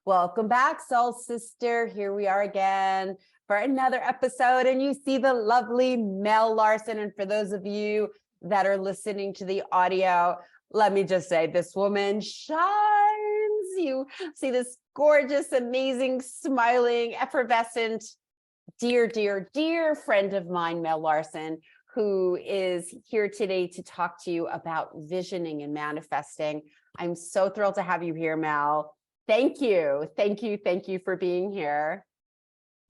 Welcome back, Soul Sister. Here we are again for another episode, and you see the lovely Mel Larsen. And for those of you that are listening to the audio, let me just say, this woman shines. You see this gorgeous, amazing, smiling, effervescent, dear, dear, dear friend of mine, Mel Larsen, who is here today to talk to you about visioning and manifesting. I'm so thrilled to have you here, Mel. Thank you. Thank you. Thank you for being here.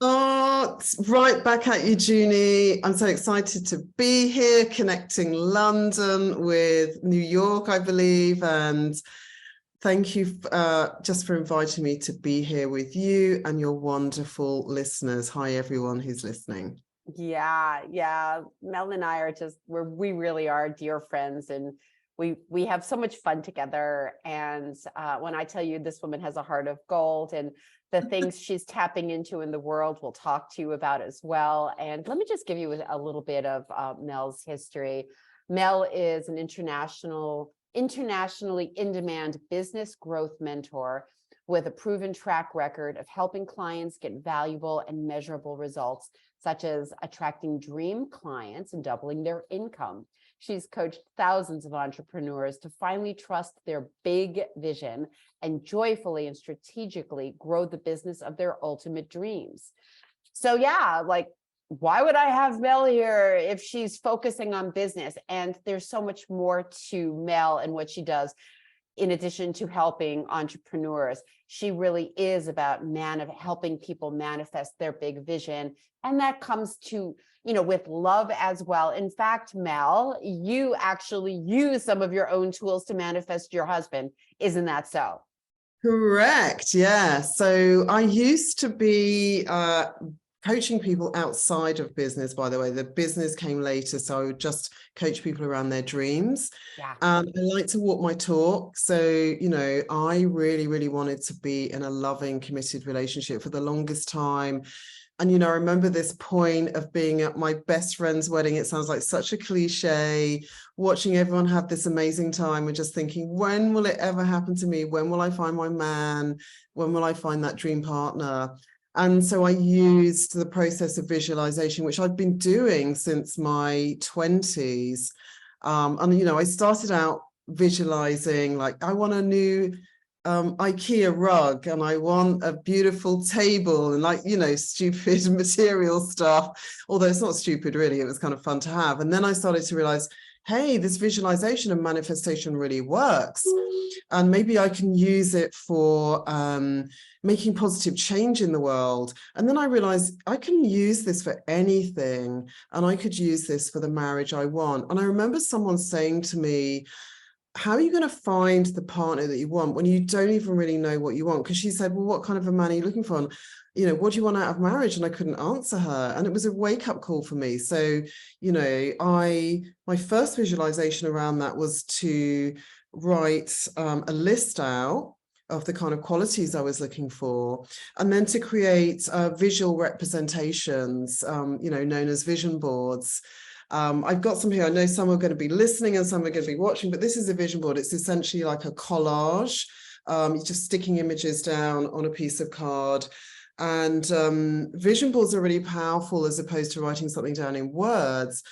Oh, right back at you, Junie. I'm so excited to be here, connecting London with New York, I believe. And thank you just for inviting me to be here with you and your wonderful listeners. Hi, everyone who's listening. Yeah. Mel and I are we really are dear friends, and we have so much fun together. And when I tell you this woman has a heart of gold, and the things she's tapping into in the world, we'll talk to you about as well. And let me just give you a little bit of Mel's history. Mel is an internationally in-demand business growth mentor with a proven track record of helping clients get valuable and measurable results, such as attracting dream clients and doubling their income. She's coached thousands of entrepreneurs to finally trust their big vision and joyfully and strategically grow the business of their ultimate dreams. So yeah, why would I have Mel here if she's focusing on business? And there's so much more to Mel and what she does. In addition to helping entrepreneurs, she really is about helping people manifest their big vision. And that comes to, with love as well. In fact, Mel, you actually use some of your own tools to manifest your husband. Isn't that so? Correct. Yeah. So I used to be coaching people outside of business, by the way. The business came later, so I would just coach people around their dreams. Yeah. I like to walk my talk. So, I really, really wanted to be in a loving, committed relationship for the longest time. And, I remember this point of being at my best friend's wedding. It sounds like such a cliche, watching everyone have this amazing time and just thinking, when will it ever happen to me? When will I find my man? When will I find that dream partner? And so I used the process of visualization, which I've been doing since my 20s. I started out visualizing, I want a new IKEA rug, and I want a beautiful table, and stupid material stuff, although it's not stupid really, it was kind of fun to have. And then I started to realize, hey, this visualization and manifestation really works, and maybe I can use it for making positive change in the world. And then I realized I can use this for anything, and I could use this for the marriage I want. And I remember someone saying to me, how are you going to find the partner that you want when you don't even really know what you want? Because she said, well, what kind of a man are you looking for? And, what do you want out of marriage? And I couldn't answer her. And it was a wake-up call for me. So, my first visualization around that was to write a list out of the kind of qualities I was looking for, and then to create visual representations, known as vision boards. I've got some here. I know some are going to be listening and some are going to be watching, but this is a vision board. It's essentially like a collage. You're just sticking images down on a piece of card. And vision boards are really powerful as opposed to writing something down in words,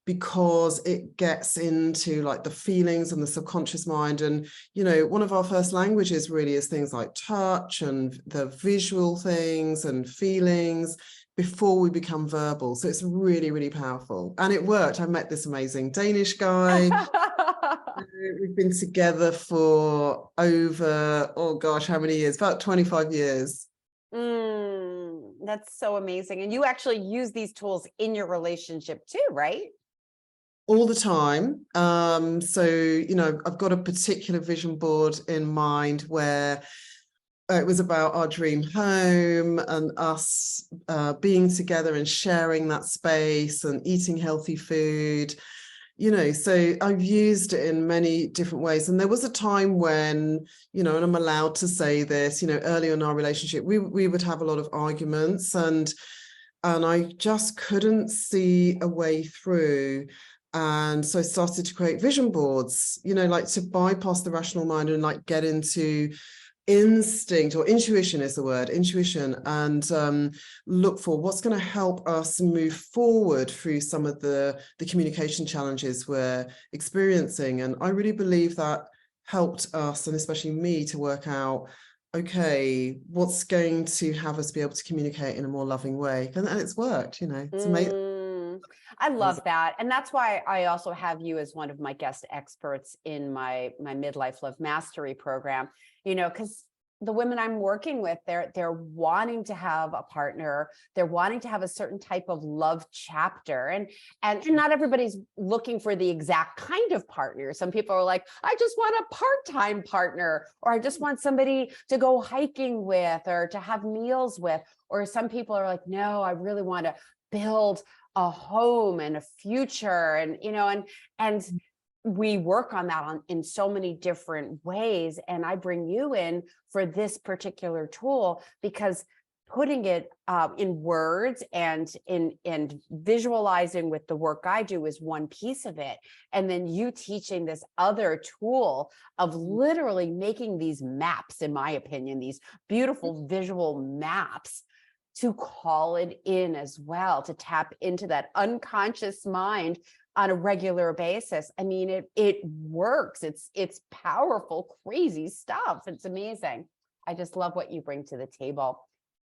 because it gets into the feelings and the subconscious mind. And, one of our first languages really is things like touch and the visual things and feelings before we become verbal. So it's really, really powerful. And it worked. I met this amazing Danish guy. We've been together for over, how many years? About 25 years. That's so amazing. And you actually use these tools in your relationship too, right? All the time. I've got a particular vision board in mind where it was about our dream home and us being together and sharing that space and eating healthy food. So I've used it in many different ways. And there was a time when, and I'm allowed to say this, early in our relationship, we would have a lot of arguments, and I just couldn't see a way through. And so I started to create vision boards, to bypass the rational mind and get into instinct, or intuition is the word, intuition, and look for what's going to help us move forward through some of the communication challenges we're experiencing. And I really believe that helped us, and especially me, to work out, okay, what's going to have us be able to communicate in a more loving way. And it's worked, it's amazing. I love that. And that's why I also have you as one of my guest experts in my Midlife Love Mastery program, because the women I'm working with, they're wanting to have a partner. They're wanting to have a certain type of love chapter. And not everybody's looking for the exact kind of partner. Some people are like, I just want a part-time partner, or I just want somebody to go hiking with, or to have meals with. Or some people are like, no, I really want to build a home and a future. And we work on that in so many different ways. And I bring you in for this particular tool because putting it in words and visualizing with the work I do is one piece of it. And then you teaching this other tool of literally making these maps, in my opinion, these beautiful visual maps, to call it in as well, to tap into that unconscious mind on a regular basis. I mean, it works. It's powerful, crazy stuff. It's amazing. I just love what you bring to the table.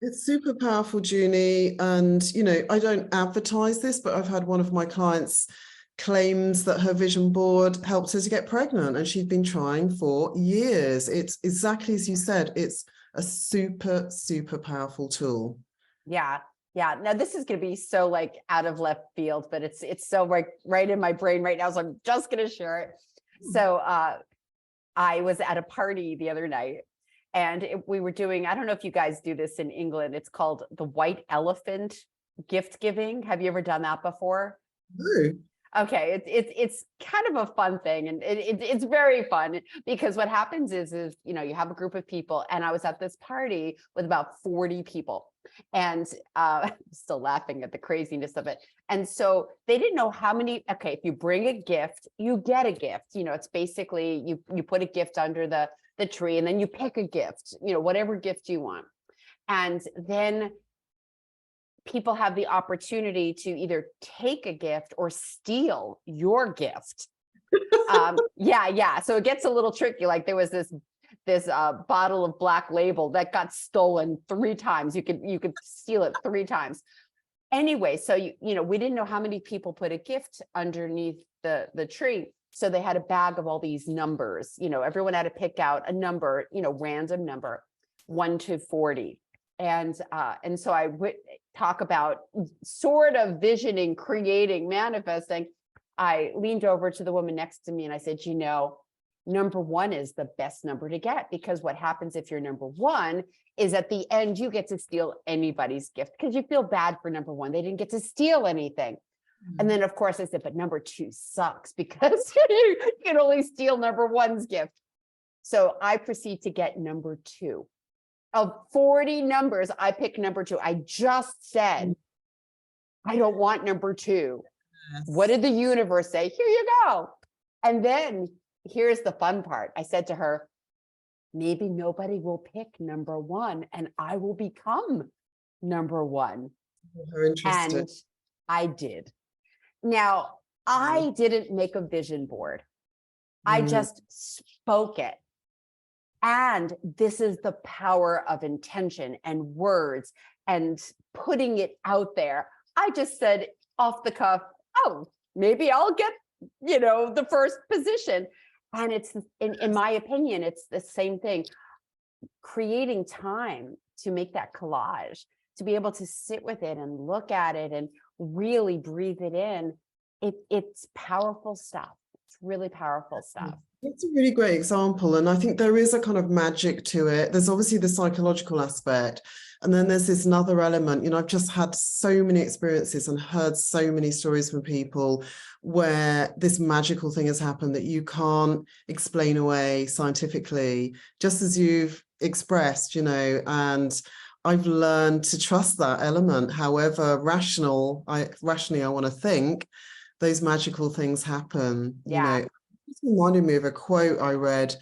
It's super powerful, Junie. And, I don't advertise this, but I've had one of my clients claims that her vision board helped her to get pregnant, and she'd been trying for years. It's exactly as you said, it's a super, super powerful tool. Yeah. Now this is going to be so like out of left field, but it's so right in my brain right now. So I'm just going to share it. So I was at a party the other night, and we were doing, I don't know if you guys do this in England. It's called the white elephant gift giving. Have you ever done that before? No. Okay, it's kind of a fun thing, and it's very fun because what happens is you have a group of people, and I was at this party with about 40 people, and I'm still laughing at the craziness of it. And so they didn't know how many. Okay, if you bring a gift, you get a gift. It's basically you put a gift under the tree, and then you pick a gift. Whatever gift you want, and then people have the opportunity to either take a gift or steal your gift. Yeah. So it gets a little tricky. Like there was this bottle of Black Label that got stolen 3 times. You could steal it 3 times. Anyway, so we didn't know how many people put a gift underneath the tree. So they had a bag of all these numbers. Everyone had to pick out a number, random number, 1 to 40. And so I would talk about sort of visioning, creating, manifesting. I leaned over to the woman next to me and I said, number 1 is the best number to get, because what happens if you're number 1 is at the end, you get to steal anybody's gift because you feel bad for number 1. They didn't get to steal anything. Mm-hmm. And then of course I said, but number 2 sucks because you can only steal number 1's gift. So I proceed to get number 2. Of 40 numbers, I picked number 2. I just said, I don't want number 2. Yes. What did the universe say? Here you go. And then here's the fun part. I said to her, maybe nobody will pick number 1 and I will become number 1. How interesting. And I did. Now, I didn't make a vision board. I just spoke it. And this is the power of intention and words and putting it out there. I just said off the cuff, oh, maybe I'll get, the first position. And it's, in my opinion, it's the same thing. Creating time to make that collage, to be able to sit with it and look at it and really breathe it in. It's powerful stuff. It's really powerful stuff. It's a really great example. And I think there is a kind of magic to it. There's obviously the psychological aspect. And then there's this another element. I've just had so many experiences and heard so many stories from people where this magical thing has happened that you can't explain away scientifically, just as you've expressed, and I've learned to trust that element. However rationally I want to think, those magical things happen. Yeah. It reminded me of a quote I read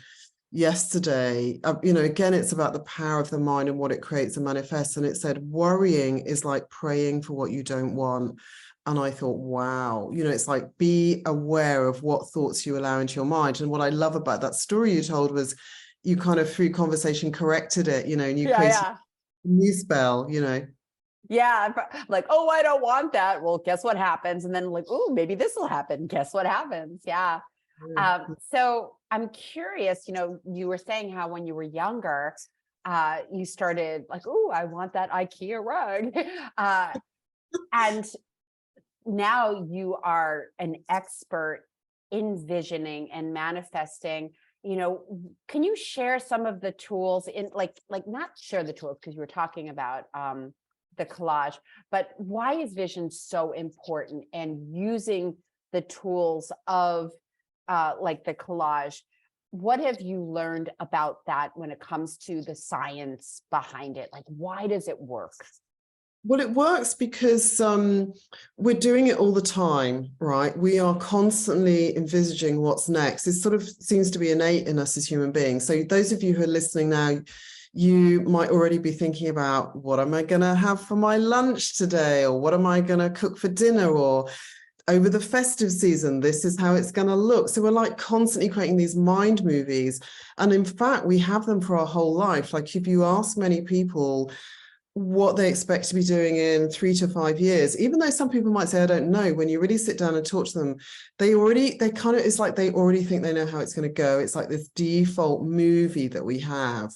yesterday. You know, again, it's about the power of the mind and what it creates and manifests. And it said, worrying is like praying for what you don't want. And I thought, wow, you know, it's like, be aware of what thoughts you allow into your mind. And what I love about that story you told was you kind of through conversation corrected it, you know, and you created a new spell, you know. Yeah, like, oh, I don't want that. Well, guess what happens? And then like, oh, maybe this will happen. Guess what happens? Yeah. So I'm curious, you know, you were saying how when you were younger, you started like, oh, I want that IKEA rug. And now you are an expert in visioning and manifesting. You know, can you share some of the tools in like not share the tools because you were talking about the collage, but why is vision so important, and using the tools of like the collage? What have you learned about that when it comes to the science behind it? Like, why does it work? Well, it works because we're doing it all the time, right? We are constantly envisaging what's next. It sort of seems to be innate in us as human beings. So those of you who are listening now, you might already be thinking about, what am I going to have for my lunch today? Or what am I going to cook for dinner? Or over the festive season, this is how it's going to look. So we're like constantly creating these mind movies. And in fact, we have them for our whole life. Like if you ask many people what they expect to be doing in 3 to 5 years, even though some people might say, I don't know, when you really sit down and talk to them, it's like they already think they know how it's going to go. It's like this default movie that we have.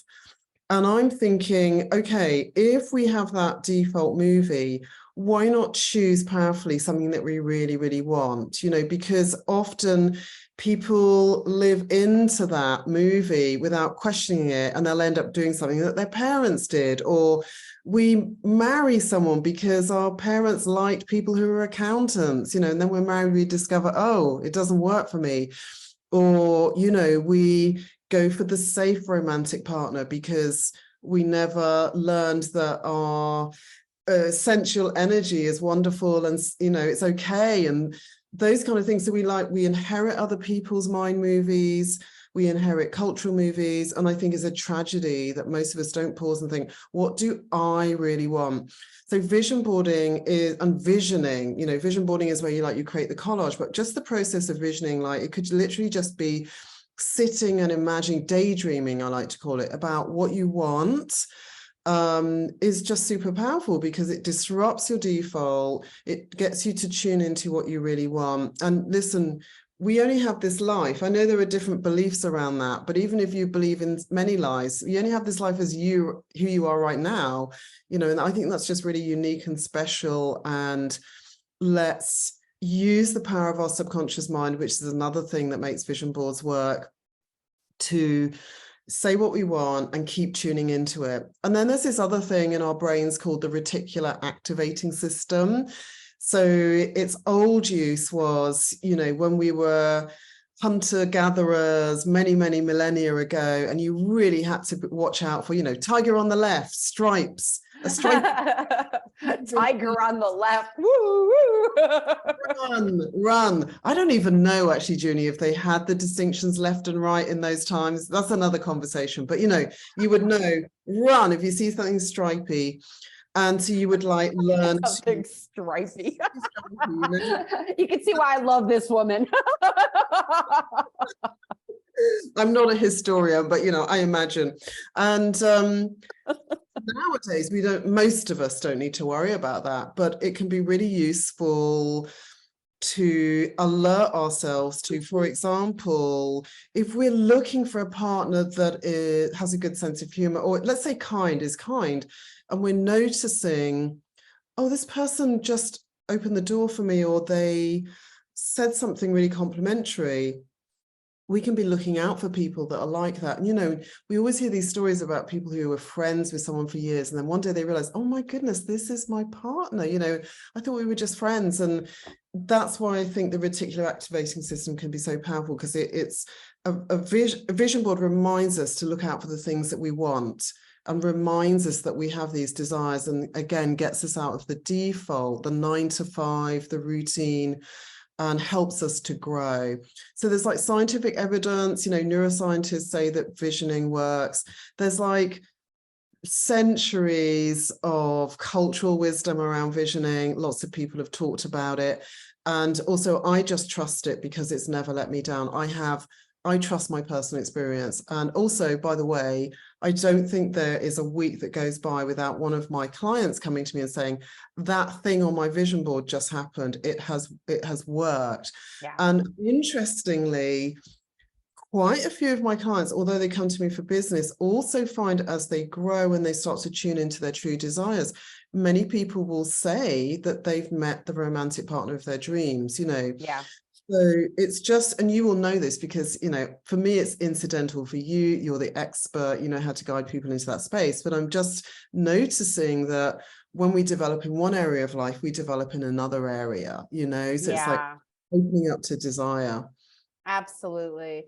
And I'm thinking, okay, if we have that default movie, why not choose powerfully something that we really, really want? You know, because often people live into that movie without questioning it, and they'll end up doing something that their parents did. Or we marry someone because our parents liked people who were accountants, you know, and then we're married, we discover, oh, it doesn't work for me. Or, you know, we go for the safe romantic partner because we never learned that our sensual energy is wonderful and, you know, it's okay, and those kind of things. So we inherit other people's mind movies, we inherit cultural movies, and I think it's a tragedy that most of us don't pause and think, what do I really want? So vision boarding is, and visioning, you know, vision boarding is where you create the collage, but just the process of visioning, like it could literally just be sitting and imagining, daydreaming, I like to call it, about what you want, is just super powerful because it disrupts your default. It gets you to tune into what you really want. And listen, we only have this life. I know there are different beliefs around that, but even if you believe in many lives, you only have this life as you, who you are right now, you know, and I think that's just really unique and special. And let's use the power of our subconscious mind, which is another thing that makes vision boards work, to say what we want and keep tuning into it. And then there's this other thing in our brains called the reticular activating system. So its old use was, you know, when we were hunter-gatherers many, many millennia ago, and you really had to watch out for, you know, tiger on the left, stripes, a stripe. Tiger on the left. Woo, woo. Run. I don't even know, actually, Junie, if they had the distinctions left and right in those times. That's another conversation. But, you know, you would know, run if you see something stripy. And so you would like learn something stripy. You can see why I love this woman. I'm not a historian, but, you know, I imagine. And nowadays, most of us don't need to worry about that, but it can be really useful to alert ourselves to, for example, if we're looking for a partner that has a good sense of humor, or let's say is kind, and we're noticing, oh, this person just opened the door for me, or they said something really complimentary, we can be looking out for people that are like that. And, you know, we always hear these stories about people who were friends with someone for years, and then one day they realize, oh my goodness, this is my partner. You know, I thought we were just friends. And that's why I think the reticular activating system can be so powerful, because it's a vision board reminds us to look out for the things that we want, and reminds us that we have these desires, and again, gets us out of the default, the 9 to 5, the routine, and helps us to grow. So there's like scientific evidence, neuroscientists say that visioning works. There's like centuries of cultural wisdom around visioning. Lots of people have talked about it. And also I just trust it because it's never let me down. I trust my personal experience. And also, by the way, I don't think there is a week that goes by without one of my clients coming to me and saying, that thing on my vision board just happened. It has worked. Yeah. And interestingly, quite a few of my clients, although they come to me for business, also find as they grow and they start to tune into their true desires, many people will say that they've met the romantic partner of their dreams, Yeah. So it's just, and you will know this because, for me, it's incidental. For you, you're the expert, you know how to guide people into that space. But I'm just noticing that when we develop in one area of life, we develop in another area, so it's like opening up to desire. Absolutely.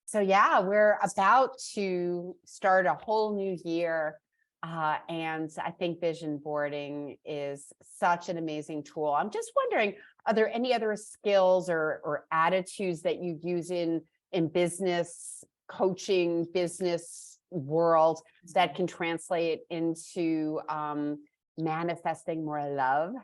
So yeah, we're about to start a whole new year. And I think vision boarding is such an amazing tool. I'm just wondering, are there any other skills or attitudes that you use in business coaching, business world that can translate into manifesting more love?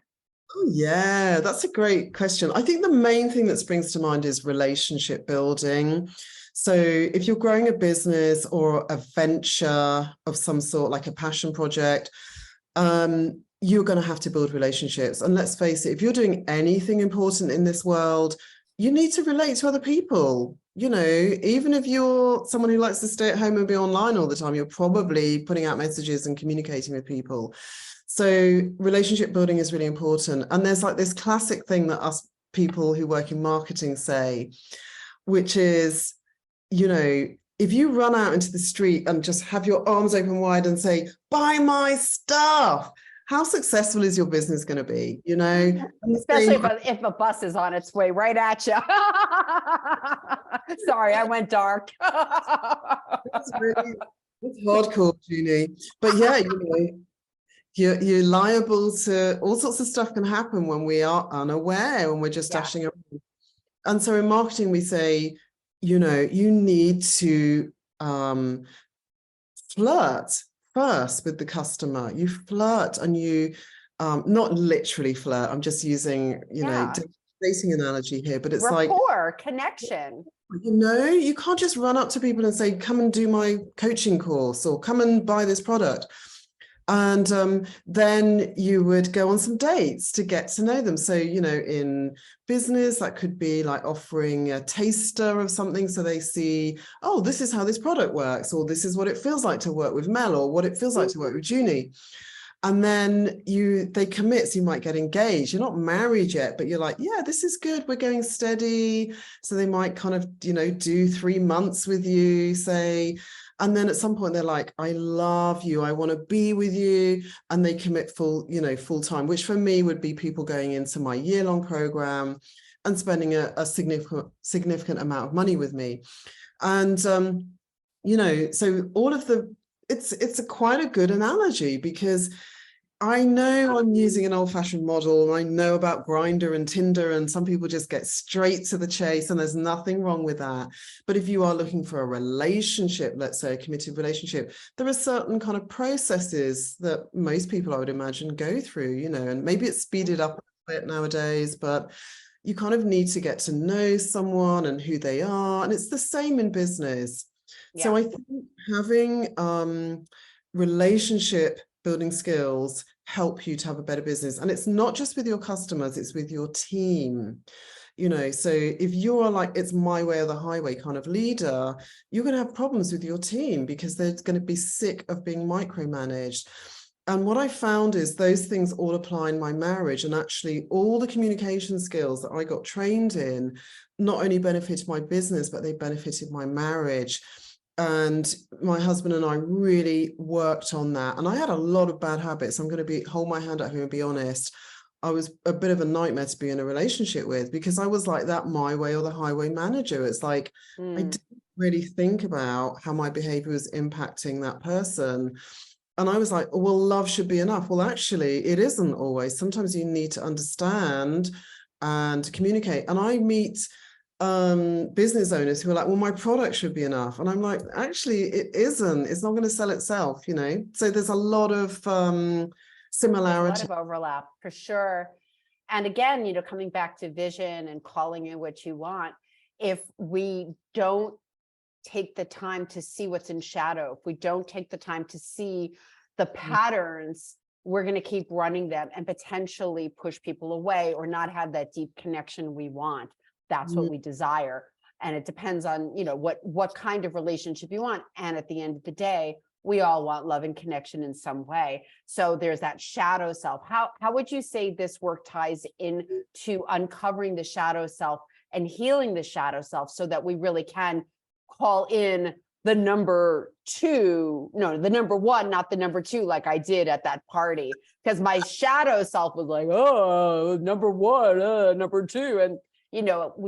Oh, yeah, that's a great question. I think the main thing that springs to mind is relationship building. So if you're growing a business or a venture of some sort, like a passion project, you're going to have to build relationships. And let's face it, if you're doing anything important in this world, you need to relate to other people. Even if you're someone who likes to stay at home and be online all the time, you're probably putting out messages and communicating with people. So relationship building is really important. And there's like this classic thing that us people who work in marketing say, which is, if you run out into the street and just have your arms open wide and say, buy my stuff, how successful is your business going to be? Especially if a bus is on its way right at you. Sorry, I went dark. It's hardcore, Junie. But yeah, you're liable to all sorts of stuff can happen when we are unaware, when we're just dashing around. And so in marketing, we say, you need to flirt first with the customer. You flirt and you not literally flirt. I'm just using, dating analogy here, but it's rapport, connection. You can't just run up to people and say, come and do my coaching course or come and buy this product. And then you would go on some dates to get to know them. So, in business, that could be like offering a taster of something so they see, oh, this is how this product works, or this is what it feels like to work with Mel, or what it feels like to work with Junie. And then they commit, so you might get engaged. You're not married yet, but you're like, yeah, this is good. We're going steady. So they might kind of, do 3 months with you, say. And then at some point they're like, I love you. I want to be with you. And they commit full time, which for me would be people going into my year-long program and spending a significant amount of money with me. And, so all of it's quite a good analogy because I know I'm using an old-fashioned model, and I know about Grindr and Tinder, and some people just get straight to the chase, and there's nothing wrong with that. But if you are looking for a relationship, let's say a committed relationship, there are certain kind of processes that most people, I would imagine, go through, and maybe it's speeded up a bit nowadays, but you kind of need to get to know someone and who they are. And it's the same in business. Yeah. So I think having relationship building skills help you to have a better business. And it's not just with your customers, it's with your team. So if you're like, it's my way or the highway kind of leader, you're going to have problems with your team because they're going to be sick of being micromanaged. And what I found is those things all apply in my marriage, and actually all the communication skills that I got trained in not only benefited my business, but they benefited my marriage. And my husband and I really worked on that. And I had a lot of bad habits. I'm going to hold my hand up here and be honest. I was a bit of a nightmare to be in a relationship with because I was like that my way or the highway manager. It's like, I didn't really think about how my behavior was impacting that person. And I was like, well, love should be enough. Well, actually, it isn't always. Sometimes you need to understand and communicate. And I meet business owners who are like, well, my product should be enough. And I'm like, actually, it isn't. It's not going to sell itself, you know? So there's a lot of similarity. There's a lot of overlap for sure. And again, coming back to vision and calling in what you want, if we don't take the time to see what's in shadow, if we don't take the time to see the patterns, we're going to keep running them and potentially push people away or not have that deep connection we want. That's what we desire. And it depends on, what kind of relationship you want. And at the end of the day, we all want love and connection in some way. So there's that shadow self. How would you say this work ties into uncovering the shadow self and healing the shadow self so that we really can call in the number one, not the number two, like I did at that party, because my shadow self was like, oh, number one, number two. And,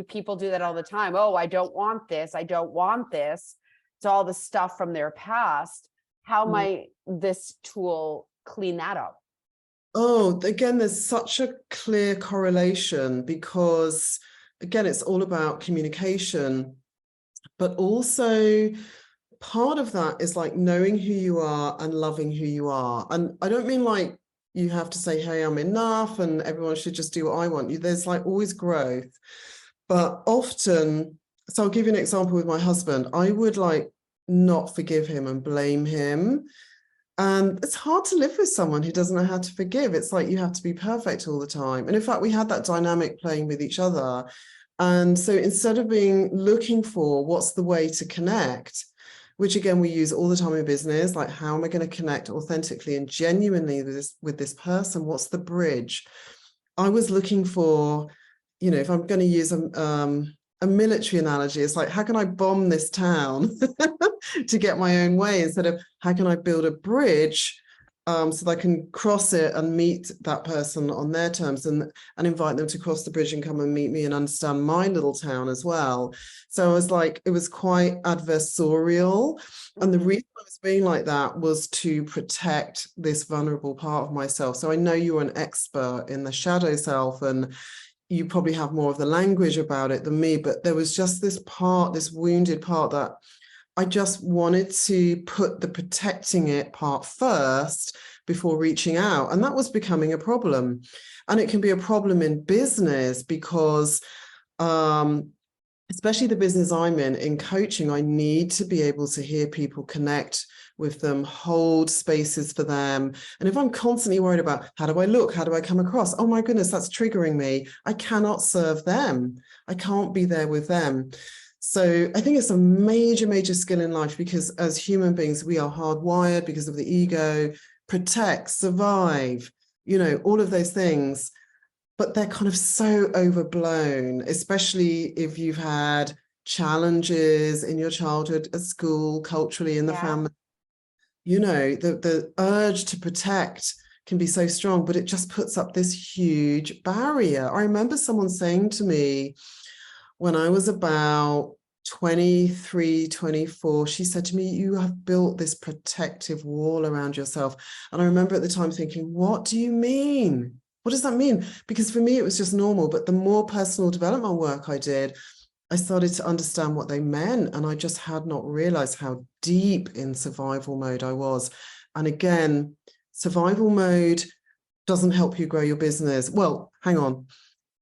people do that all the time. Oh, I don't want this. I don't want this. It's all the stuff from their past. How might this tool clean that up? Oh, again, there's such a clear correlation because, again, it's all about communication, but also part of that is like knowing who you are and loving who you are. And I don't mean like you have to say, hey, I'm enough and everyone should just do what I want. There's like always growth. But often, so I'll give you an example with my husband. I would like not forgive him and blame him. And it's hard to live with someone who doesn't know how to forgive. It's like you have to be perfect all the time. And in fact, we had that dynamic playing with each other. And so instead of looking for what's the way to connect, which again, we use all the time in business, like how am I going to connect authentically and genuinely with this person? What's the bridge? I was looking for, if I'm going to use a military analogy, it's like, how can I bomb this town to get my own way instead of how can I build a bridge so that I can cross it and meet that person on their terms and invite them to cross the bridge and come and meet me and understand my little town as well. So I was like, it was quite adversarial. And the reason I was being like that was to protect this vulnerable part of myself. So I know you're an expert in the shadow self and you probably have more of the language about it than me, but there was just this part, this wounded part that I just wanted to put the protecting it part first before reaching out. And that was becoming a problem. And it can be a problem in business because, especially the business I'm in coaching, I need to be able to hear people, connect with them, hold spaces for them. And if I'm constantly worried about how do I look, how do I come across? Oh my goodness, that's triggering me. I cannot serve them. I can't be there with them. So I think it's a major, major skill in life because as human beings, we are hardwired because of the ego, protect, survive, all of those things. But they're kind of so overblown, especially if you've had challenges in your childhood, at school, culturally, in the family. The urge to protect can be so strong, but it just puts up this huge barrier. I remember someone saying to me, when I was about 23, 24, she said to me, you have built this protective wall around yourself. And I remember at the time thinking, what do you mean? What does that mean? Because for me, it was just normal. But the more personal development work I did, I started to understand what they meant. And I just had not realized how deep in survival mode I was. And again, survival mode doesn't help you grow your business. Well, hang on.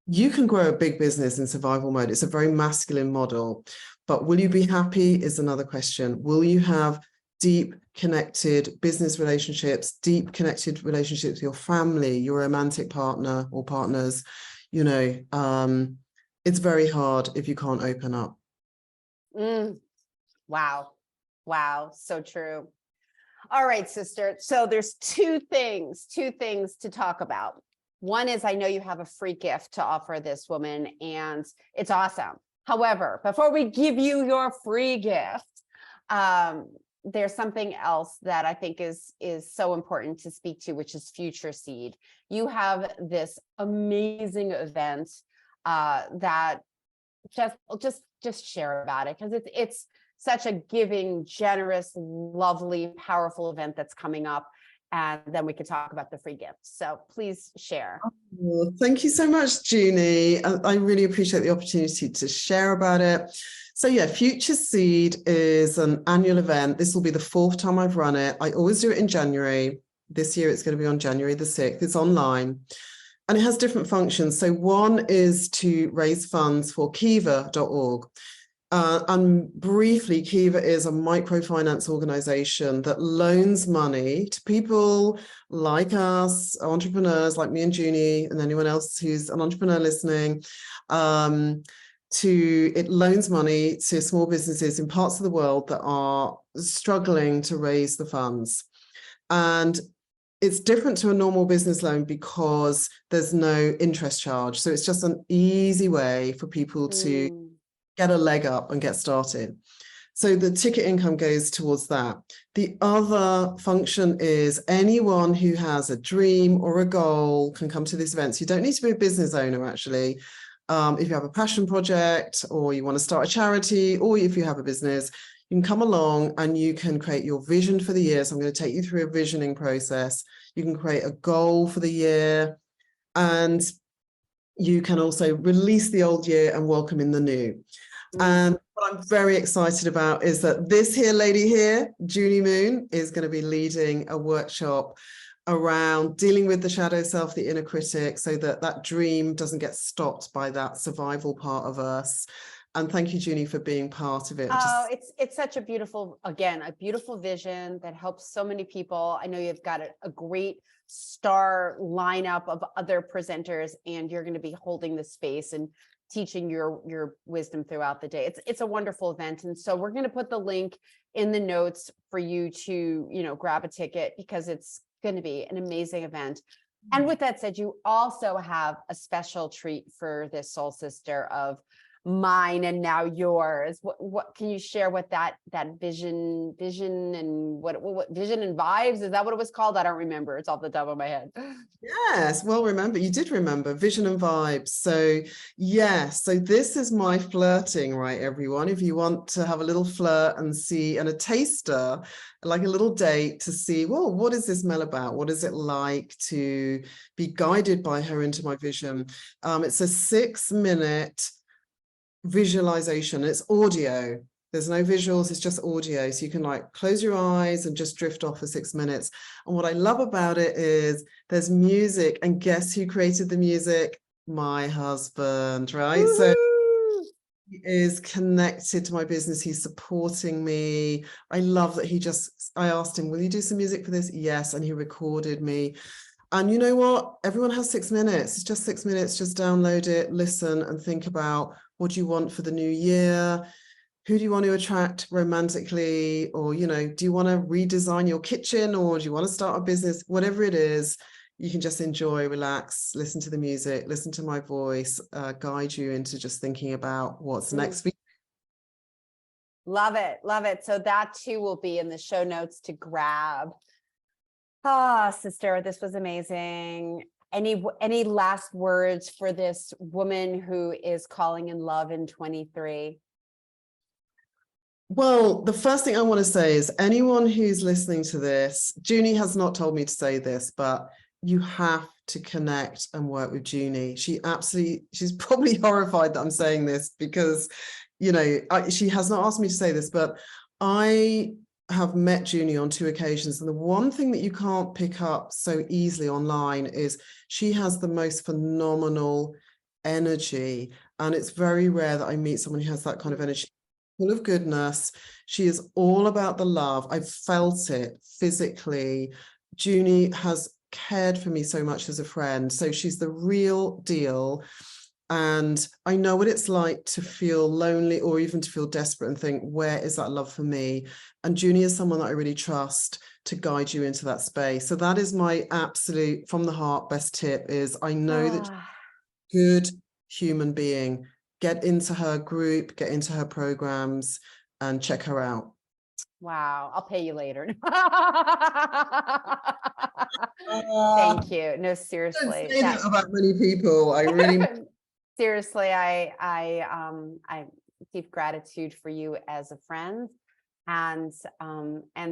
You can grow a big business in survival mode. It's a very masculine model, but will you be happy is another question. Will you have deep connected business relationships, deep connected relationships with your family, your romantic partner or partners? It's very hard if you can't open up. Wow. So true. All right, sister. So there's two things to talk about. One is I know you have a free gift to offer this woman and it's awesome. However, before we give you your free gift, there's something else that I think is so important to speak to, which is Future Seed. You have this amazing event that just share about it because it's such a giving, generous, lovely, powerful event that's coming up. and then we could talk about the free gift. So please share. Well, thank you so much, Junie. I really appreciate the opportunity to share about it. So yeah, Future Seed is an annual event. This will be the 4th time I've run it. I always do it in January. This year it's going to be on January the 6th. It's online. And it has different functions. So one is to raise funds for Kiva.org. And briefly, Kiva is a microfinance organization that loans money to people like us, entrepreneurs like me and Junie, and anyone else who's an entrepreneur listening. It loans money to small businesses in parts of the world that are struggling to raise the funds. And it's different to a normal business loan because there's no interest charge. So it's just an easy way for people to get a leg up and get started. So the ticket income goes towards that. The other function is anyone who has a dream or a goal can come to this event. So you don't need to be a business owner, actually. If you have a passion project, or you want to start a charity, or if you have a business, you can come along and you can create your vision for the year. So I'm going to take you through a visioning process. You can create a goal for the year, and you can also release the old year and welcome in the new. And what I'm very excited about is that this here lady here, Junie Moon, is going to be leading a workshop around dealing with the shadow self, the inner critic, so that that dream doesn't get stopped by that survival part of us. And thank you, Junie, for being part of it. Oh, it's such a beautiful, again, a beautiful vision that helps so many people. I know you've got a great star lineup of other presenters, and you're going to be holding the space and teaching your wisdom throughout the day. It's a wonderful event. And so we're going to put the link in the notes for you to, grab a ticket, because it's going to be an amazing event. And with that said, you also have a special treat for this soul sister of mine and now yours. What can you share what that vision and what vision and vibes, is that what it was called? I don't remember. It's off the top of my head. Yes, well, you did remember vision and vibes. So yes, so this is my flirting, right, everyone? If you want to have a little flirt and see, and a taster, like a little date to see, well, what is this Mel about? What is it like to be guided by her into my vision? It's a 6-minute visualization. It's audio. There's no visuals, it's just audio. So you can like close your eyes and just drift off for 6 minutes. And what I love about it is there's music, and guess who created the music? My husband, right? Woo-hoo! So he is connected to my business. He's supporting me. I love that I asked him, will you do some music for this? Yes. And he recorded me. And you know what? Everyone has 6 minutes. It's just 6 minutes. Just download it, listen, and think about what do you want for the new year? Who do you want to attract romantically? Or, do you want to redesign your kitchen, or do you want to start a business? Whatever it is, you can just enjoy, relax, listen to the music, listen to my voice, guide you into just thinking about what's next for you. Love it. Love it. So that too will be in the show notes to grab. Ah, sister, this was amazing. Any last words for this woman who is calling in love in 23? Well, the first thing I want to say is anyone who's listening to this, Junie has not told me to say this, but you have to connect and work with Junie. She's probably horrified that I'm saying this because, she has not asked me to say this, but I have met Junie on 2 occasions. And the one thing that you can't pick up so easily online is she has the most phenomenal energy. And it's very rare that I meet someone who has that kind of energy. Full of goodness. She is all about the love. I've felt it physically. Junie has cared for me so much as a friend. So she's the real deal. And I know what it's like to feel lonely or even to feel desperate and think, where is that love for me? And Junie is someone that I really trust to guide you into that space. So that is my absolute, from the heart, best tip is I know that good human being. Get into her group, get into her programs, and check her out. Wow, I'll pay you later. Thank you. No, seriously. I don't say that about many people. I really seriously, I deep gratitude for you as a friend, and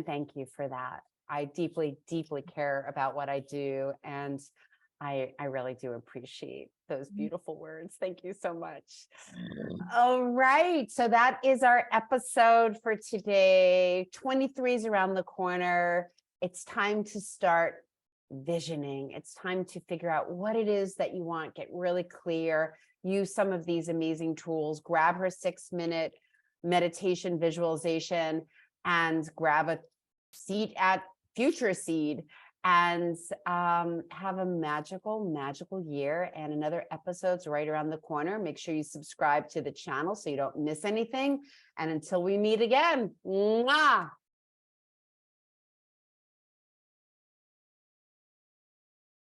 thank you for that. I deeply, deeply care about what I do. And I really do appreciate those beautiful words. Thank you so much. All right. So that is our episode for today. 23 is around the corner. It's time to start visioning. It's time to figure out what it is that you want, get really clear, use some of these amazing tools, grab her 6-minute meditation visualization and grab a seat at Future Seed and have a magical year. And another episode's right around the corner. Make sure you subscribe to the channel so you don't miss anything. And until we meet again, mwah!